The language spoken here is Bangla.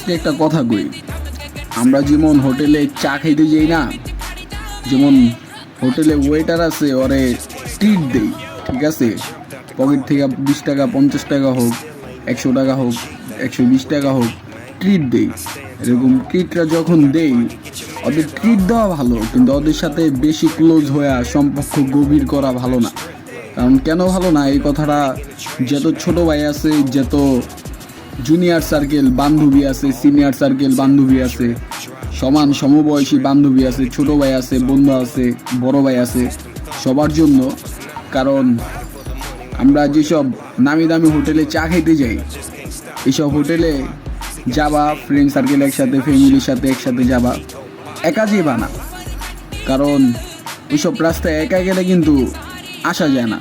আজকে একটা কথা কই, আমরা যেমন হোটেলে চা খাইতে যাই না, যেমন হোটেলে ওয়েটার আছে ওরে ট্রিট দেই, ঠিক আছে, পকেট থেকে 20 টাকা 50 টাকা হোক, 100 টাকা হোক, 120 টাকা হোক, ট্রিট দেই। এরকম ট্রিটটা যখন দেই, ওদের ট্রিট দেওয়া ভালো, কিন্তু ওদের সাথে বেশি ক্লোজ হয়ে সম্পর্ক গভীর করা ভালো না। কারণ কেন ভালো না, এই কথাটা যত ছোট ভাই আছে, যত জুনিয়র সার্কেল বান্ধবী আছে, সিনিয়র সার্কেল বান্ধবী আছে, সমান সমবয়সী বান্ধবী আছে, ছোট ভাই আছে, বন্ধু আছে, বড় ভাই আছে, সবার জন্য। কারণ আমরা যেসব নামি দামি হোটেলে চা খেতে যাই, এইসব হোটেলে যাবা ফ্রেন্ড সার্কেল একসাথে, ফ্যামিলির সাথে একসাথে যাবা, একা যেবা না। কারণ ওইসব রাস্তায় একা গেলে কিন্তু আসা যায় না।